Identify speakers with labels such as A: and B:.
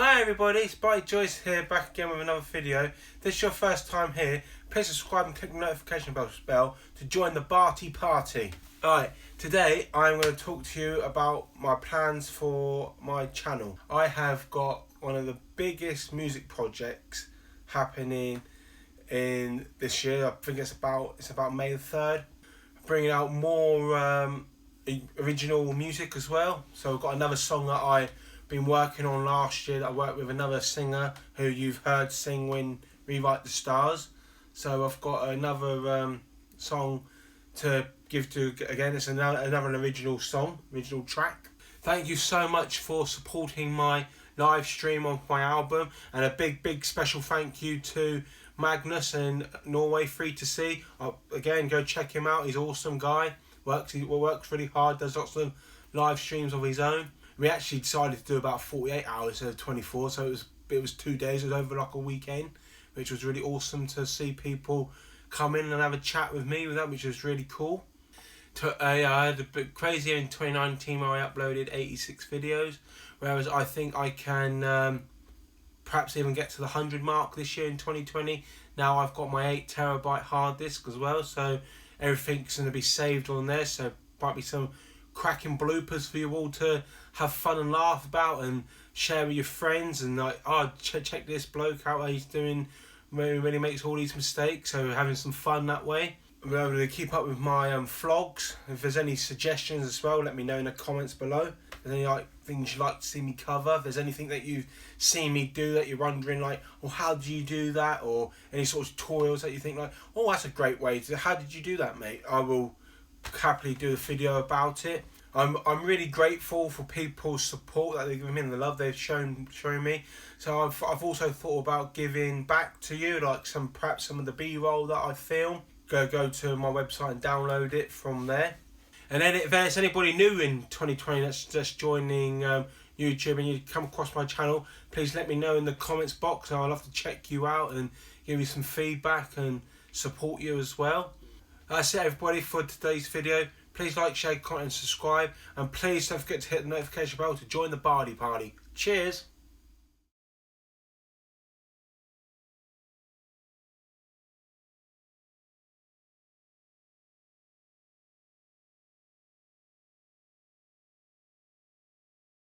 A: Hi everybody, it's Bartie Joyce here, back again with another video. If this is your first time here, please subscribe and click the notification bell to join the Bartie party. Alright, today I'm going to talk to you about my plans for my channel. I have got one of the biggest music projects happening in this year. I think it's about May the 3rd. Bringing out more original music as well. So I've got another song that I've been working on last year that I worked with another singer who you've heard sing when Rewrite the Stars. So I've got another song to give to, again, it's another original song, original track. Thank you so much for supporting my live stream of my album, and a big special thank you to Magnus in Norway, Free to See. Again, go check him out, he's an awesome guy, works really hard, does lots of live streams of his own. We actually decided to do about 48 hours instead of 24, so it was 2 days, it was over like a weekend, which was really awesome to see people come in and have a chat with me with that, which was really cool. I had a bit crazy in 2019 where I uploaded 86 videos, whereas I think I can perhaps even get to the 100 mark this year in 2020. Now I've got my 8TB hard disk as well, so everything's going to be saved on there, so might be some cracking bloopers for you all to have fun and laugh about and share with your friends, and like, oh, check this bloke out, how he's doing, really makes all these mistakes, so having some fun that way. I'm able to keep up with my vlogs. If there's any suggestions as well, let me know in the comments below. If there's any things you'd like to see me cover, if there's anything that you've seen me do that you're wondering like, oh, how do you do that, or any sort of tutorials that you think like, oh, that's a great way to, how did you do that, mate? I will happily do a video about it. I'm really grateful for people's support that they've given me and the love they've shown me. So I've also thought about giving back to you, like perhaps some of the B-roll that I film. Go to my website and download it from there. And then if there's anybody new in 2020 that's just joining YouTube and you come across my channel, please let me know in the comments box. I'd love to check you out and give you some feedback and support you as well. That's it everybody for today's video. Please like, share, comment and subscribe, and please don't forget to hit the notification bell to join the Bartie party. Cheers!